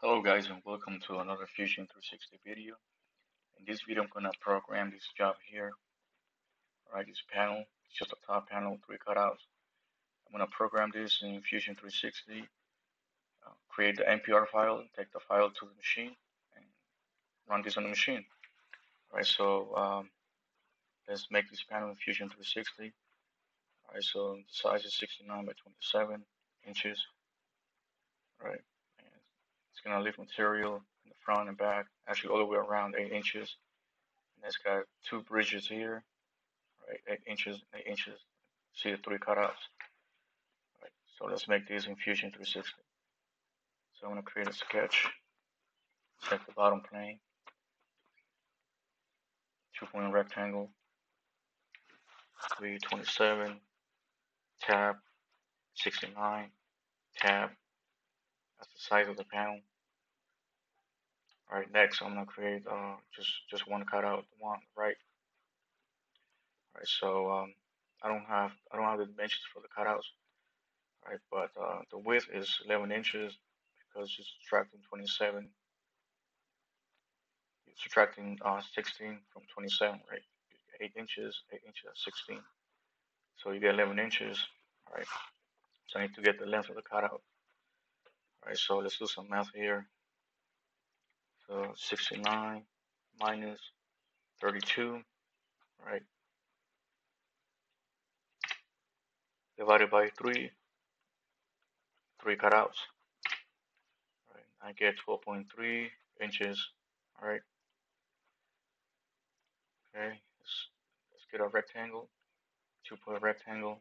Hello guys and welcome to another Fusion 360 video. In this video I'm gonna program this job here. Alright, this panel, it's just a top panel, 3 cutouts. I'm gonna program this in Fusion 360, create the NPR file, take the file to the machine, and run this on the machine. Alright, so let's make this panel in Fusion 360. Alright, so the size is 69 by 27 inches. Alright, and it's gonna leave material in the front and back, actually all the way around 8 inches. And it's got 2 bridges here, right? 8 inches, 8 inches. See the 3 cutouts. Right. So let's make these in Fusion 360. So I'm gonna create a sketch. Select the bottom plane. 2-point rectangle. 327. Tab. 69. Tab. That's the size of the panel. All right. Next, I'm gonna create just one cutout, the one right. All right. So I don't have the dimensions for the cutouts. Right, but the width is 11 inches because you're subtracting 27. You're subtracting 16 from 27, right? 8 inches, 8 inches, that's 16. So you get 11 inches, all right? So I need to get the length of the cutout. All right, so let's do some math here. So 69 minus 32, right? Divided by 3 cutouts. Right, I get 12.3 inches, all right? Okay, let's get a rectangle, 2-point rectangle.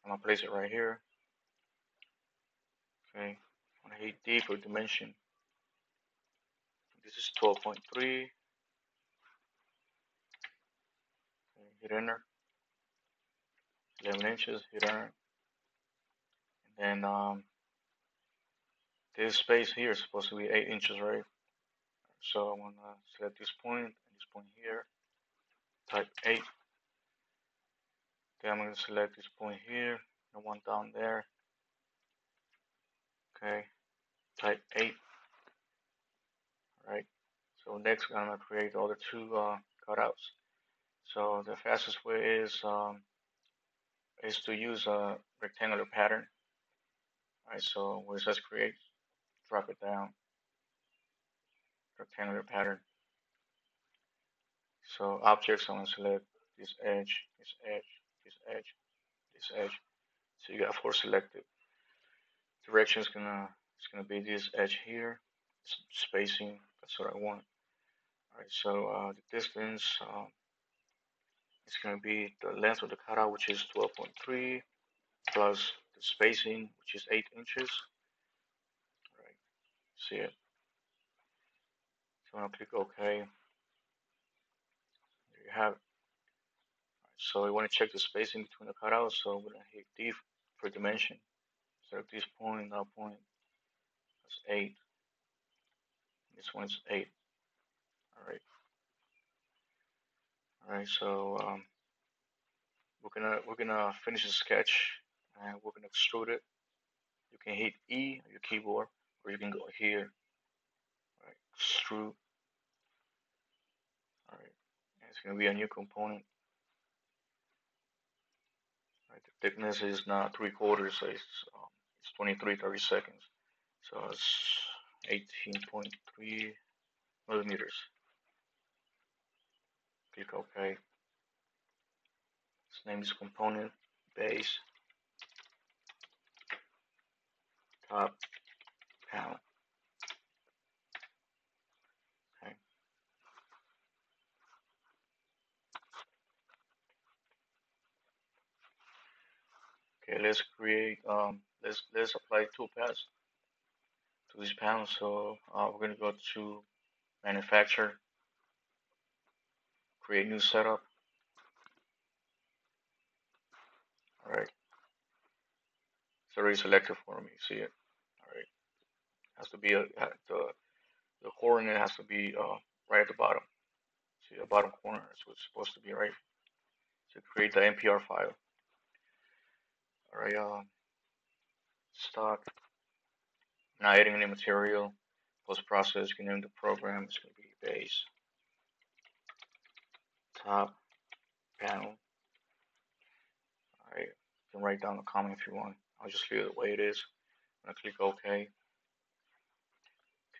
I'm gonna place it right here. Okay, I'm gonna hit D for dimension. This is 12.3. Okay, hit enter. 11 inches, hit enter. And then this space here is supposed to be 8 inches, right? So I'm gonna select this point and this point here. Type 8. Then I'm gonna select this point here, the one down there. Okay, type 8. Right. So next I'm gonna create the other 2 cutouts. So the fastest way is to use a rectangular pattern. Alright, so where it says create, drop it down. Rectangular pattern. So objects, I'm gonna select this edge, this edge, this edge, this edge. So you got 4 selected. Direction is gonna be this edge here. Spacing, that's what I want. Alright, so the distance is gonna be the length of the cutout, which is 12.3, plus the spacing, which is 8 inches. Alright, see it. So I'm gonna click OK. There you have it. So we want to check the spacing between the cutouts, so we're gonna hit D for dimension. Select this point, that point. That's 8. This one's 8. Alright. Alright, so we're gonna finish the sketch and we're gonna extrude it. You can hit E on your keyboard, or you can go here. Alright, extrude. Alright, and it's gonna be a new component. Right, the thickness is not 3/4, so it's 23-30 seconds. So it's 18.3 millimeters. Click OK. Let's name this component base top panel. Okay. Okay, let's create let's apply Toolpaths to this panel. So we're gonna go to manufacture, create new setup. All right, it's already selected for me. See it? All right, has to be the coordinate has to be right at the bottom. See the bottom corner is what's supposed to be, right? So create the NPR file. All right, stock Not adding any material. Post process, you can name the program. It's going to be base, top, panel. Alright, you can write down a comment if you want. I'll just leave it the way it is. I'm going to click OK. Okay,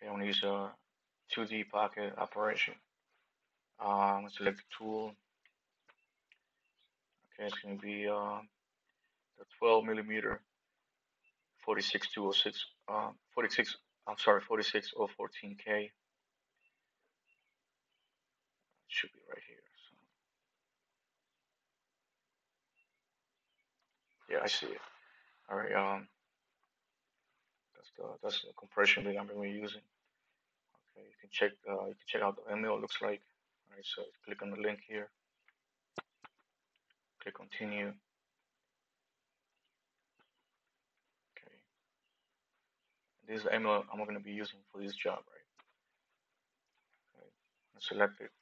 I'm going to use a 2D pocket operation. I'm going to select the tool. Okay, it's going to be the 12 millimeter 46206 46014K. It should be right here. So, yeah, I see it. All right, that's the compression that I'm going to be using. Okay, you can check out the email. It looks like. All right, so click on the link here. Click continue. Okay, this is the email I'm going to be using for this job, right? Okay, select it.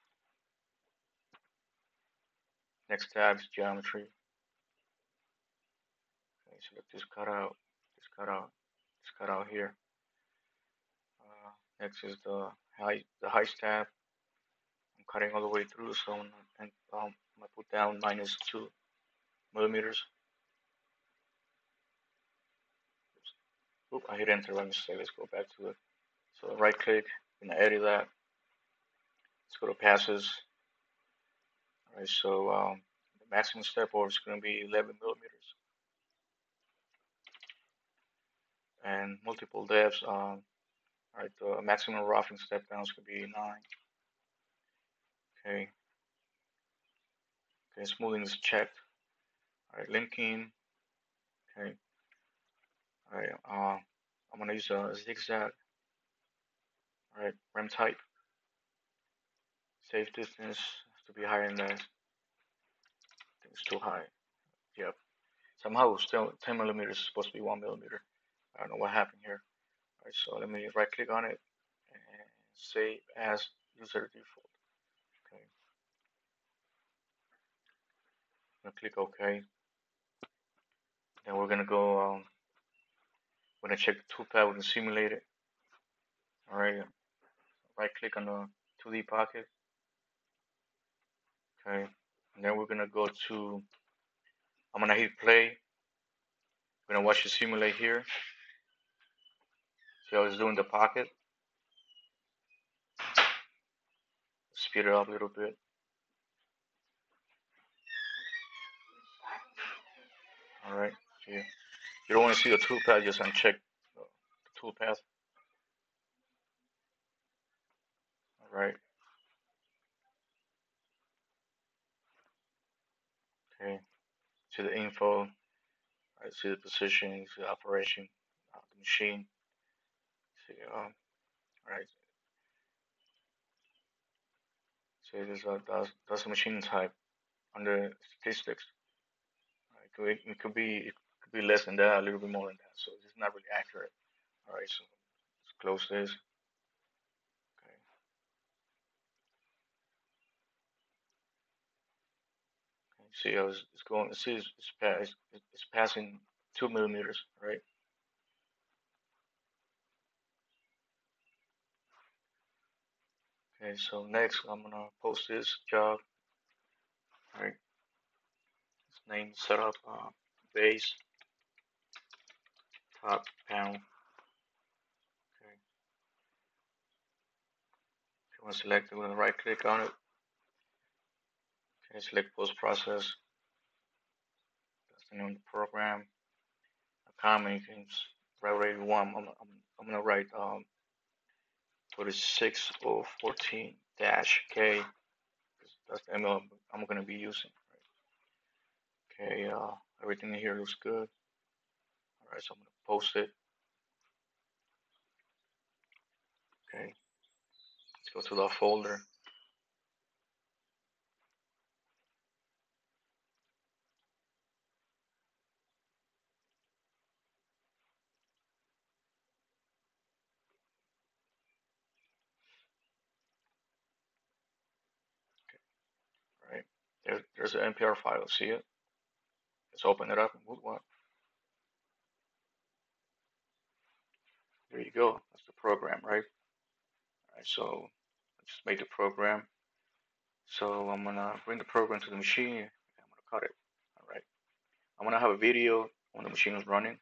Next tab is geometry. Okay, select this cutout, this cutout, this cutout here. Next is the height tab. I'm cutting all the way through, so I'm gonna put down -2 millimeters. Oop, I hit enter by mistake. Let's go back to it. So right click, I'm gonna edit that. Let's go to passes. All right, so the maximum step over is gonna be 11 millimeters, and multiple depths. All right, the maximum roughing step down is gonna be 9. Okay. Okay, smoothing is checked. All right, linking. Okay. All right. I'm gonna use a zigzag. All right, rem type. Safe distance has to be higher than that. I think it's too high. Yep. Somehow still 10 millimeters is supposed to be 1 millimeter. I don't know what happened here. All right, so let me right click on it and save as user default. Okay. I'm gonna click OK. Then we're gonna go. We're gonna check the toolpath. We're gonna simulate it. All right. Right click on the 2D pocket. Okay. And then we're gonna go to. I'm gonna hit play. We're gonna watch it simulate here. See how it's doing the pocket. Speed it up a little bit. All right. See, you don't want to see the toolpath. Just uncheck the toolpath. All right. Okay. See the info. I see the position. See the operation. The machine. See. All right. See this. That's the machine type under statistics. It could be less than that, a little bit more than that. So it's not really accurate. All right. So let's close this. Okay. See how it's going. See, it's passing 2 millimeters, right? Okay, so next I'm gonna post this job. All right, its name setup base top panel. Okay, if you want to select it, we're gonna right click on it. Okay, select post process. That's the name of the program. A comment, you can write one. I'm gonna write 46014-K. That's the email I'm gonna be using. Right? Okay, everything here looks good. All right, so I'm gonna post it. Okay, let's go to the folder. Right, there's an NPR file. See it? Let's open it up in Woodwop. There you go. That's the program, right? All right, so I just made the program. So I'm gonna bring the program to the machine. I'm gonna cut it. All right. I'm gonna have a video when the machine is running.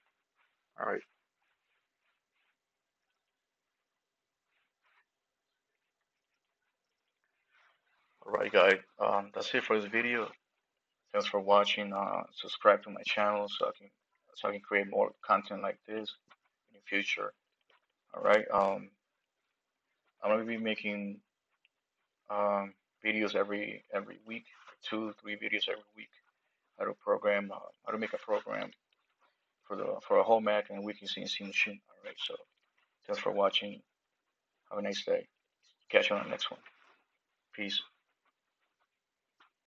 All right. All right, guys. That's it for this video. Thanks for watching. Subscribe to my channel so I can create more content like this in the future. All right. I'm gonna be making videos every week, 2, 3 videos every week. How to make a program for a whole Mac and Weeke CNC machine. All right. So thanks for watching. Have a nice day. Catch you on the next one. Peace.